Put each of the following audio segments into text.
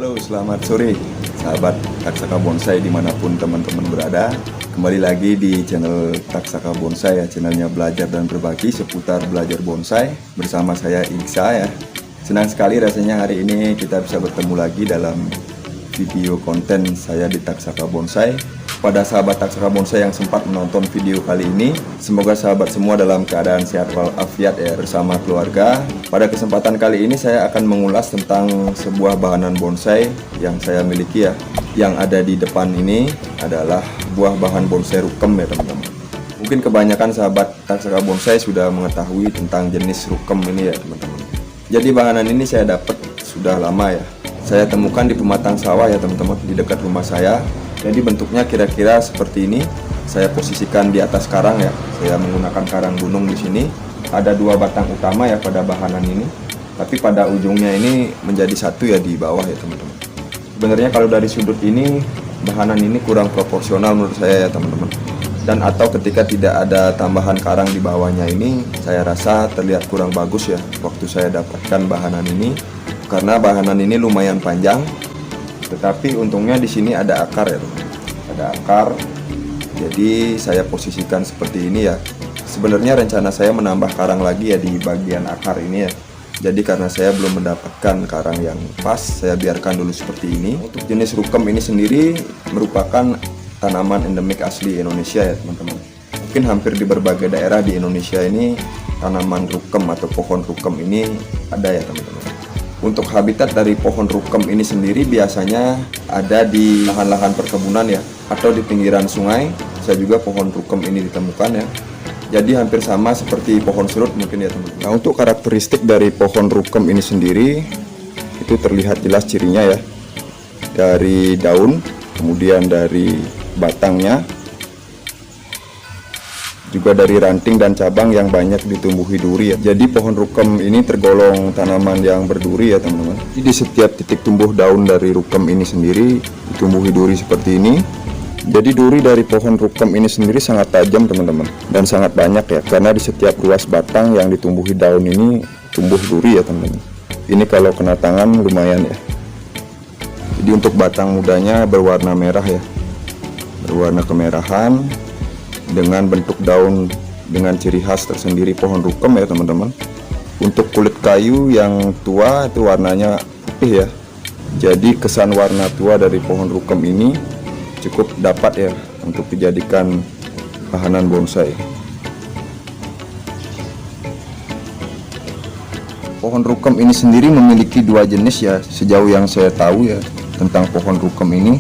Halo, selamat sore sahabat Taksaka Bonsai dimanapun teman-teman berada. Kembali lagi di channel Taksaka Bonsai ya, channelnya belajar dan berbagi seputar belajar bonsai bersama saya Iksa ya. Senang sekali rasanya hari ini kita bisa bertemu lagi dalam video konten saya di Taksaka Bonsai. Pada sahabat Taksaka Bonsai yang sempat menonton video kali ini, semoga sahabat semua dalam keadaan sehat walafiat ya bersama keluarga. Pada kesempatan kali ini saya akan mengulas tentang sebuah bahanan bonsai yang saya miliki ya. Yang ada di depan ini adalah buah bahan bonsai rukem ya teman-teman. Mungkin kebanyakan sahabat Taksaka Bonsai sudah mengetahui tentang jenis rukem ini ya teman-teman. Jadi bahanan ini saya dapat sudah lama ya. Saya temukan di pematang sawah ya teman-teman, di dekat rumah saya. Jadi bentuknya kira-kira seperti ini. Saya posisikan di atas karang ya. Saya menggunakan karang gunung di sini. Ada dua batang utama ya pada bahanan ini. Tapi pada ujungnya ini menjadi satu ya di bawah ya teman-teman. Sebenarnya kalau dari sudut ini bahanan ini kurang proporsional menurut saya ya teman-teman. Dan atau ketika tidak ada tambahan karang di bawahnya ini, saya rasa terlihat kurang bagus ya waktu saya dapatkan bahanan ini. Karena bahanan ini lumayan panjang. Tetapi untungnya di sini ada akar ya teman. Ada akar. Jadi saya posisikan seperti ini ya. Sebenarnya rencana saya menambah karang lagi ya di bagian akar ini ya. Jadi karena saya belum mendapatkan karang yang pas, saya biarkan dulu seperti ini. Untuk jenis rukem ini sendiri merupakan tanaman endemik asli Indonesia ya teman-teman. Mungkin hampir di berbagai daerah di Indonesia ini tanaman rukem atau pohon rukem ini ada ya teman-teman. Untuk habitat dari pohon rukem ini sendiri biasanya ada di lahan-lahan perkebunan ya, atau di pinggiran sungai. Bisa juga pohon rukem ini ditemukan ya. Jadi hampir sama seperti pohon serut mungkin ya teman-teman. Nah, untuk karakteristik dari pohon rukem ini sendiri itu terlihat jelas cirinya ya. Dari daun, kemudian dari batangnya, juga dari ranting dan cabang yang banyak ditumbuhi duri ya. Jadi pohon rukem ini tergolong tanaman yang berduri ya teman-teman. Jadi di setiap titik tumbuh daun dari rukem ini sendiri ditumbuhi duri seperti ini. Jadi duri dari pohon rukem ini sendiri sangat tajam teman-teman, dan sangat banyak ya, karena di setiap ruas batang yang ditumbuhi daun ini tumbuh duri ya teman-teman. Ini kalau kena tangan lumayan ya. Jadi untuk batang mudanya berwarna merah ya, berwarna kemerahan, dengan bentuk daun dengan ciri khas tersendiri pohon rukem ya teman-teman. Untuk kulit kayu yang tua itu warnanya putih ya. Jadi kesan warna tua dari pohon rukem ini cukup dapat ya untuk dijadikan bahanan bonsai. Pohon rukem ini sendiri memiliki dua jenis ya sejauh yang saya tahu ya tentang pohon rukem ini.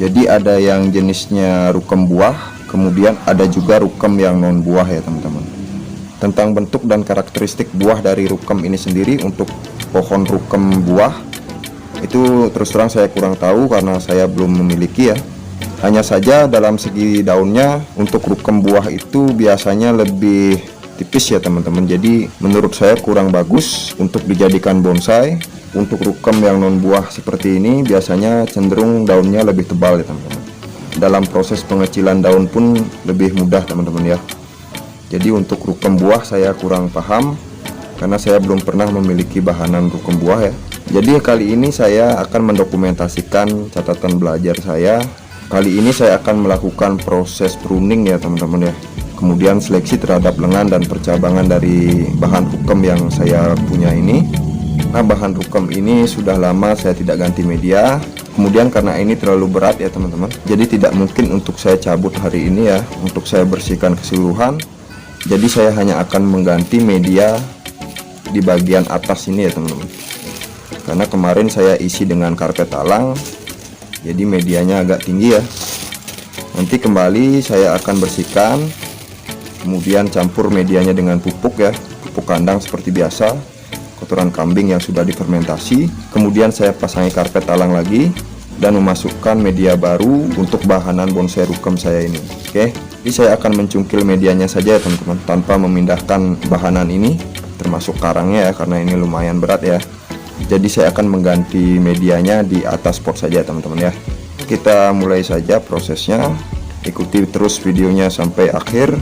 Jadi ada yang jenisnya rukem buah, kemudian ada juga rukem yang non buah ya teman-teman. Tentang bentuk dan karakteristik buah dari rukem ini sendiri, untuk pohon rukem buah itu terus terang saya kurang tahu karena saya belum memiliki ya. Hanya saja dalam segi daunnya untuk rukem buah itu biasanya lebih tipis ya teman-teman. Jadi menurut saya kurang bagus untuk dijadikan bonsai. Untuk rukem yang non buah seperti ini biasanya cenderung daunnya lebih tebal ya teman-teman. Dalam proses pengecilan daun pun lebih mudah teman-teman ya. Jadi untuk rukem buah saya kurang paham karena saya belum pernah memiliki bahanan rukem buah ya. Jadi kali ini saya akan mendokumentasikan catatan belajar saya. Kali ini saya akan melakukan proses pruning ya teman-teman ya. Kemudian seleksi terhadap lengan dan percabangan dari bahan rukem yang saya punya ini. Nah, bahan rukem ini sudah lama saya tidak ganti media. Kemudian karena ini terlalu berat ya teman-teman, jadi tidak mungkin untuk saya cabut hari ini ya, untuk saya bersihkan keseluruhan. Jadi saya hanya akan mengganti media di bagian atas ini ya teman-teman. Karena kemarin saya isi dengan karpet alang, jadi medianya agak tinggi ya. Nanti kembali saya akan bersihkan, kemudian campur medianya dengan pupuk ya, pupuk kandang seperti biasa, kotoran kambing yang sudah difermentasi. Kemudian saya pasangi karpet alang lagi dan memasukkan media baru untuk bahanan bonsai rukem saya ini. Oke, jadi saya akan mencungkil medianya saja ya teman-teman, tanpa memindahkan bahanan ini termasuk karangnya ya, karena ini lumayan berat ya. Jadi saya akan mengganti medianya di atas pot saja teman-teman ya. Kita mulai saja prosesnya. Ikuti terus videonya sampai akhir.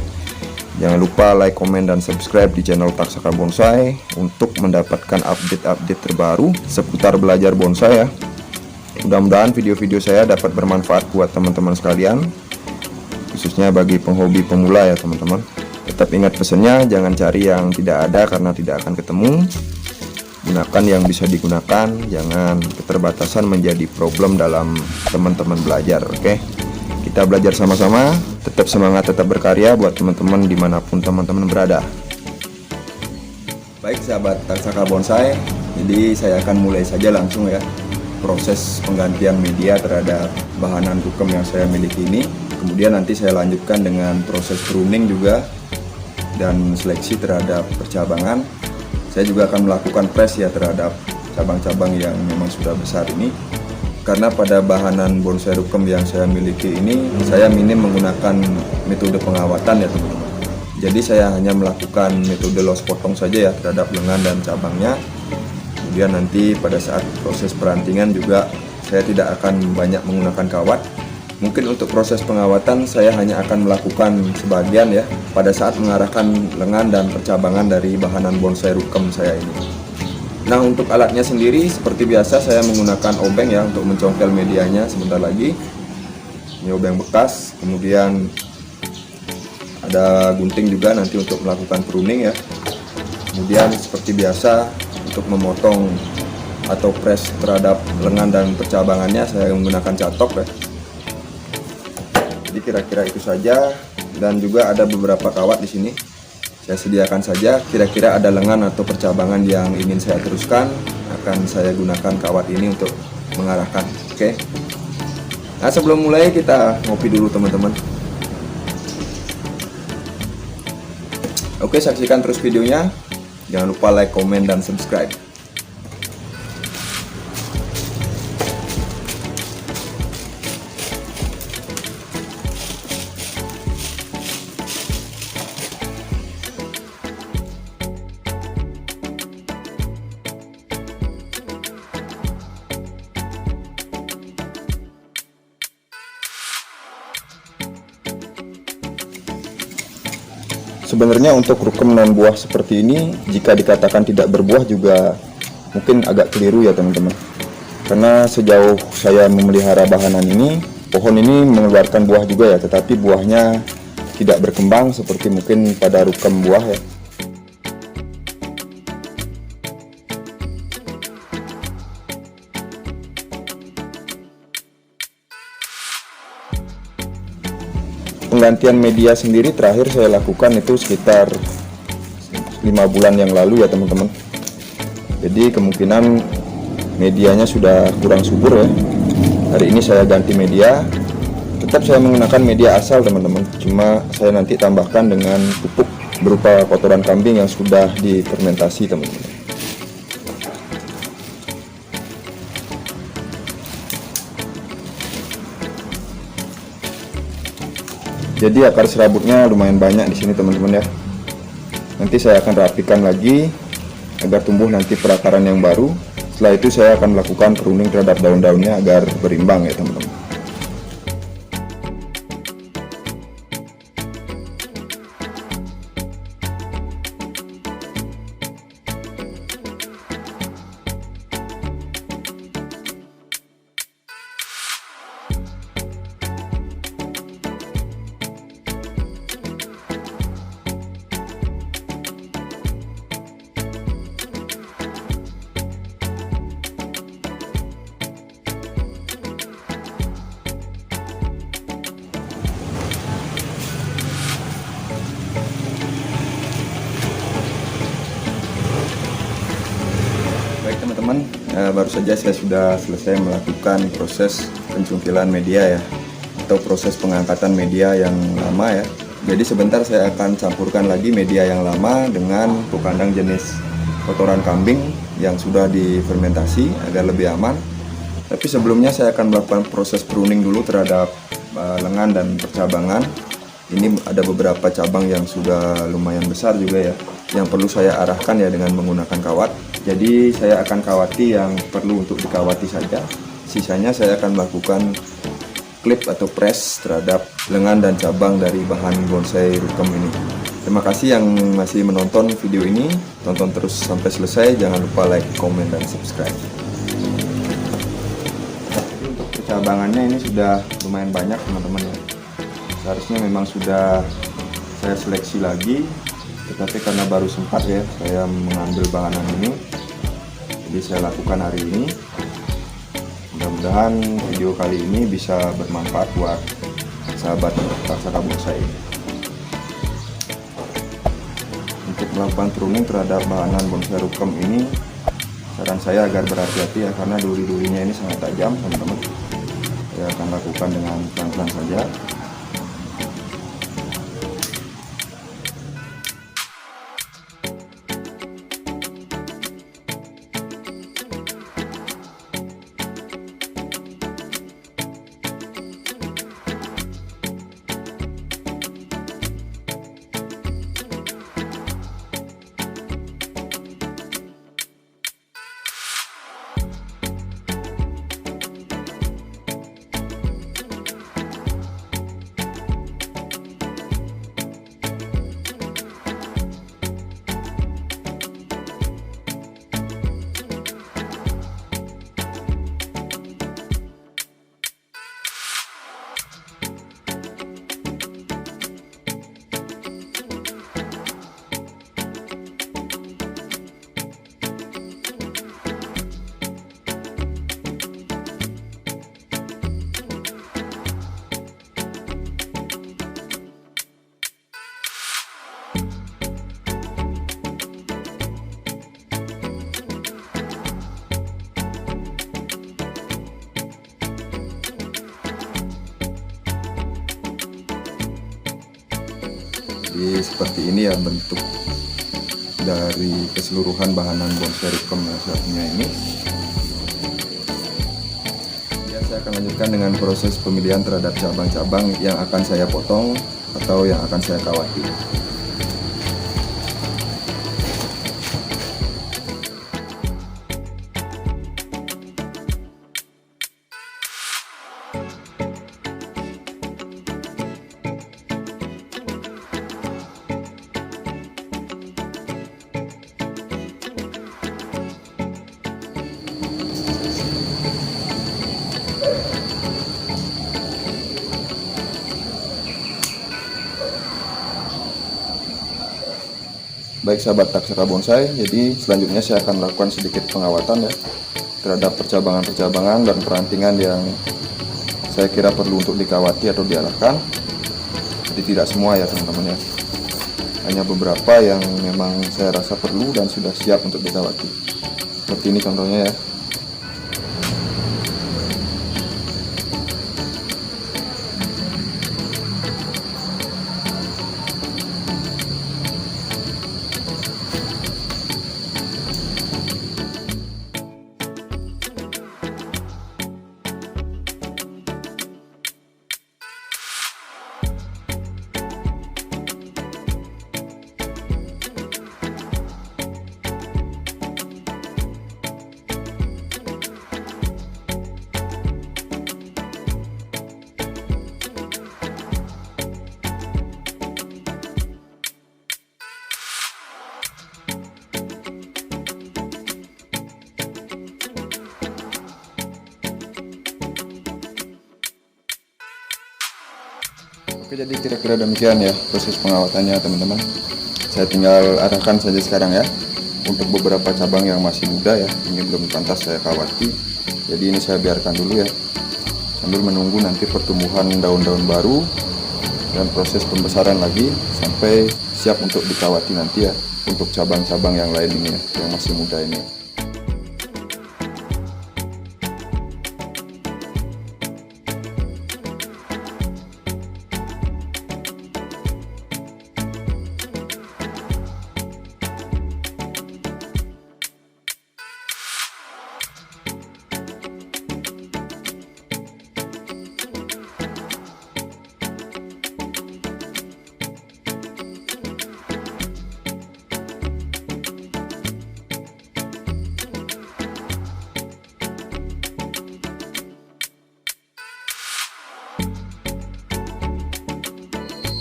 Jangan lupa like, komen, dan subscribe di channel Taksaka Bonsai untuk mendapatkan update-update terbaru seputar belajar bonsai ya. Mudah-mudahan video-video saya dapat bermanfaat buat teman-teman sekalian, khususnya bagi penghobi pemula ya teman-teman. Tetap ingat pesannya, jangan cari yang tidak ada karena tidak akan ketemu. Gunakan yang bisa digunakan, jangan keterbatasan menjadi problem dalam teman-teman belajar. Oke, kita belajar sama-sama, tetap semangat, tetap berkarya buat teman-teman dimanapun teman-teman berada. Baik sahabat Taksaka Bonsai, jadi saya akan mulai saja langsung ya proses penggantian media terhadap bahanan rukem yang saya miliki ini. Kemudian nanti saya lanjutkan dengan proses pruning juga dan seleksi terhadap percabangan. Saya juga akan melakukan press ya terhadap cabang-cabang yang memang sudah besar ini. Karena pada bahanan bonsai rukem yang saya miliki ini, saya minim menggunakan metode pengawatan ya teman-teman. Jadi saya hanya melakukan metode los potong saja ya terhadap lengan dan cabangnya. Kemudian nanti pada saat proses perantingan juga saya tidak akan banyak menggunakan kawat. Mungkin untuk proses pengawatan saya hanya akan melakukan sebagian ya pada saat mengarahkan lengan dan percabangan dari bahanan bonsai rukem saya ini. Nah, untuk alatnya sendiri seperti biasa saya menggunakan obeng ya untuk mencongkel medianya sebentar lagi. Ini obeng bekas, kemudian ada gunting juga nanti untuk melakukan pruning ya. Kemudian seperti biasa untuk memotong atau press terhadap lengan dan percabangannya saya menggunakan catok ya. Jadi kira-kira itu saja, dan juga ada beberapa kawat di sini. Saya sediakan saja, kira-kira ada lengan atau percabangan yang ingin saya teruskan, akan saya gunakan kawat ini untuk mengarahkan. Oke. Nah, sebelum mulai kita ngopi dulu teman-teman. Oke, saksikan terus videonya. Jangan lupa like, komen, dan subscribe. Sebenarnya untuk rukem non buah seperti ini, jika dikatakan tidak berbuah juga mungkin agak keliru ya teman-teman. Karena sejauh saya memelihara bahanan ini, pohon ini mengeluarkan buah juga ya, tetapi buahnya tidak berkembang seperti mungkin pada rukem buah ya. Penggantian media sendiri terakhir saya lakukan itu sekitar 5 bulan yang lalu ya teman-teman. Jadi kemungkinan medianya sudah kurang subur ya. Hari ini saya ganti media. Tetap saya menggunakan media asal teman-teman, cuma saya nanti tambahkan dengan pupuk berupa kotoran kambing yang sudah difermentasi teman-teman. Jadi akar serabutnya lumayan banyak di sini teman-teman ya. Nanti saya akan rapikan lagi agar tumbuh nanti perakaran yang baru. Setelah itu saya akan melakukan pruning terhadap daun-daunnya agar berimbang ya teman-teman. Baik teman-teman, baru saja saya sudah selesai melakukan proses pencungkilan media ya, atau proses pengangkatan media yang lama ya. Jadi sebentar saya akan campurkan lagi media yang lama dengan pupuk kandang jenis kotoran kambing yang sudah difermentasi agar lebih aman. Tapi sebelumnya saya akan melakukan proses pruning dulu terhadap lengan dan percabangan. Ini ada beberapa cabang yang sudah lumayan besar juga ya, yang perlu saya arahkan ya dengan menggunakan kawat. Jadi saya akan kawati yang perlu untuk dikawati saja. Sisanya saya akan melakukan klip atau press terhadap lengan dan cabang dari bahan bonsai rukem ini. Terima kasih yang masih menonton video ini. Tonton terus sampai selesai. Jangan lupa like, komen, dan subscribe. percabangannya ini sudah lumayan banyak teman-teman ya. Seharusnya memang sudah saya seleksi lagi, tetapi karena baru sempat ya saya mengambil bahanan ini, jadi saya lakukan hari ini. Mudah-mudahan video kali ini bisa bermanfaat buat sahabat taksaka bonsai. Untuk melakukan pruning terhadap bahanan bonsai rukam ini, saran saya agar berhati-hati ya, karena duri-durinya ini sangat tajam teman-teman. Saya akan lakukan dengan pelan-pelan saja. Jadi seperti ini ya bentuk dari keseluruhan bahanan bonsai rukam yang saya punya ini. Kemudian saya akan lanjutkan dengan proses pemilihan terhadap cabang-cabang yang akan saya potong atau yang akan saya kawati. Baik sahabat taksaka bonsai, jadi selanjutnya saya akan melakukan sedikit pengawatan ya terhadap percabangan-percabangan dan perantingan yang saya kira perlu untuk dikawati atau diarahkan. Jadi tidak semua ya teman-teman ya, hanya beberapa yang memang saya rasa perlu dan sudah siap untuk dikawati. Seperti ini contohnya ya. Oke, jadi kira-kira demikian ya proses pengawatannya teman-teman. Saya tinggal arahkan saja sekarang ya. Untuk beberapa cabang yang masih muda ya, ini belum pantas saya kawati. Jadi ini saya biarkan dulu ya, sambil menunggu nanti pertumbuhan daun-daun baru dan proses pembesaran lagi sampai siap untuk dikawati nanti ya. Untuk cabang-cabang yang lain ini ya, yang masih muda ini.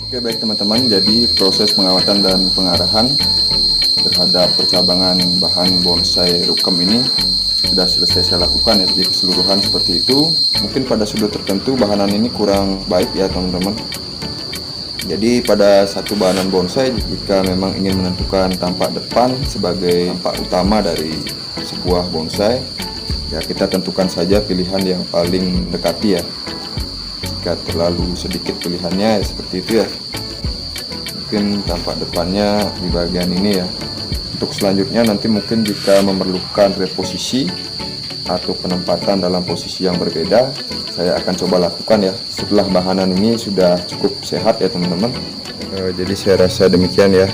Oke baik teman-teman, jadi proses pengawatan dan pengarahan terhadap percabangan bahan bonsai rukam ini sudah selesai saya lakukan ya, di keseluruhan seperti itu. Mungkin pada sudut tertentu bahanan ini kurang baik ya teman-teman. Jadi pada satu bahanan bonsai, jika memang ingin menentukan tampak depan sebagai tampak utama dari sebuah bonsai, ya kita tentukan saja pilihan yang paling dekati ya. Jika terlalu sedikit pilihannya ya seperti itu ya, mungkin tampak depannya di bagian ini ya. Untuk selanjutnya nanti mungkin jika memerlukan reposisi atau penempatan dalam posisi yang berbeda, saya akan coba lakukan ya setelah bahanan ini sudah cukup sehat ya teman-teman. Jadi saya rasa demikian ya,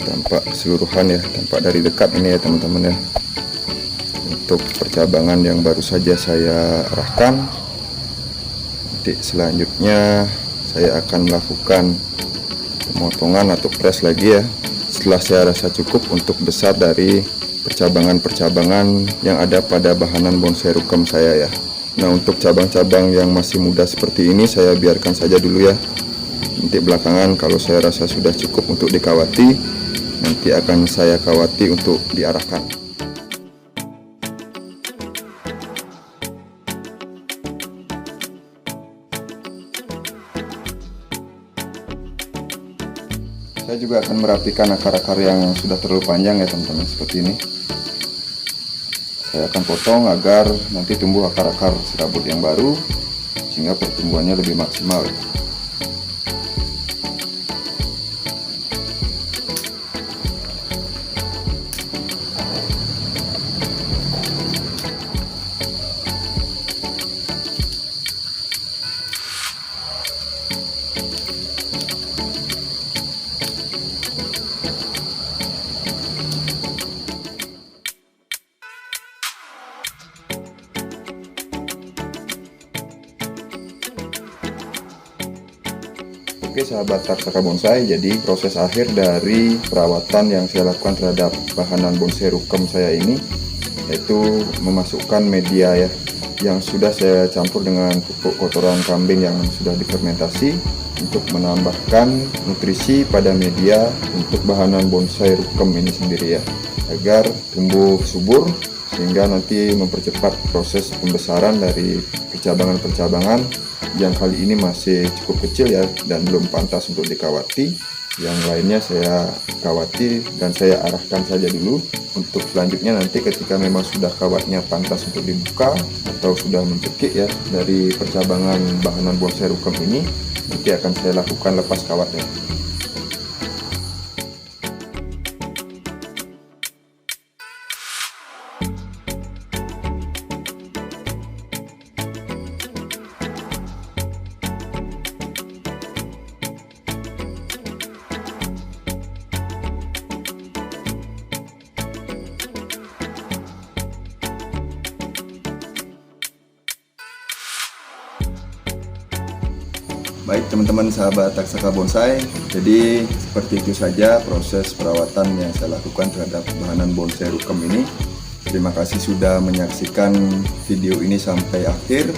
tampak keseluruhan ya, tampak dari dekat ini ya teman-teman ya. Untuk percabangan yang baru saja saya arahkan, nanti selanjutnya saya akan melakukan pemotongan atau press lagi ya, setelah saya rasa cukup untuk besar dari percabangan-percabangan yang ada pada bahanan bonsai rukem saya ya. Nah, untuk cabang-cabang yang masih muda seperti ini saya biarkan saja dulu ya. Nanti belakangan kalau saya rasa sudah cukup untuk dikawati, nanti akan saya kawati untuk diarahkan. Saya juga akan merapikan akar-akar yang sudah terlalu panjang ya teman-teman, seperti ini. Saya akan potong agar nanti tumbuh akar-akar serabut yang baru sehingga pertumbuhannya lebih maksimal. Oke sahabat Taksaka Bonsai, jadi proses akhir dari perawatan yang saya lakukan terhadap bahanan bonsai rukem saya ini, yaitu memasukkan media ya, yang sudah saya campur dengan pupuk kotoran kambing yang sudah difermentasi untuk menambahkan nutrisi pada media untuk bahanan bonsai rukem ini sendiri ya, agar tumbuh subur sehingga nanti mempercepat proses pembesaran dari percabangan-percabangan yang kali ini masih cukup kecil ya dan belum pantas untuk dikawati. Yang lainnya saya kawati dan saya arahkan saja dulu. Untuk selanjutnya nanti ketika memang sudah kawatnya pantas untuk dibuka atau sudah mencekik ya dari percabangan bahanan bonsai rukem ini, nanti akan saya lakukan lepas kawatnya. Baik teman-teman sahabat Taksaka Bonsai, jadi seperti itu saja proses perawatan yang saya lakukan terhadap bahanan bonsai rukem ini. Terima kasih sudah menyaksikan video ini sampai akhir.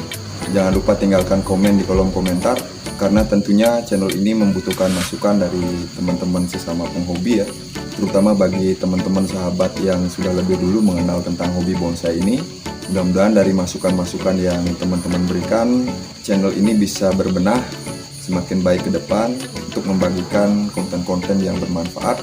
Jangan lupa tinggalkan komen di kolom komentar, karena tentunya channel ini membutuhkan masukan dari teman-teman sesama penghobi ya, terutama bagi teman-teman sahabat yang sudah lebih dulu mengenal tentang hobi bonsai ini. Mudah-mudahan dari masukan-masukan yang teman-teman berikan, channel ini bisa berbenah semakin baik ke depan untuk membagikan konten-konten yang bermanfaat,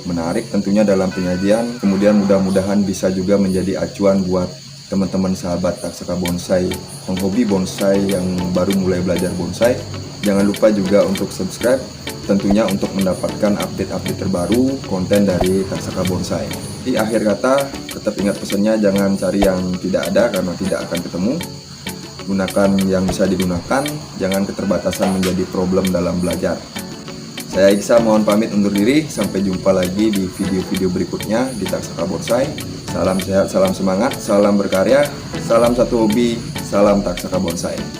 menarik tentunya dalam penyajian. Kemudian mudah-mudahan bisa juga menjadi acuan buat teman-teman sahabat Taksaka Bonsai, penghobi bonsai yang baru mulai belajar bonsai. Jangan lupa juga untuk subscribe, tentunya untuk mendapatkan update-update terbaru konten dari Taksaka Bonsai. Di akhir kata, tetap ingat pesannya, jangan cari yang tidak ada karena tidak akan ketemu. Gunakan yang bisa digunakan, jangan keterbatasan menjadi problem dalam belajar. Saya Iksa mohon pamit undur diri, sampai jumpa lagi di video-video berikutnya di Taksaka Bonsai. Salam sehat, salam semangat, salam berkarya, salam satu hobi, salam Taksaka Bonsai.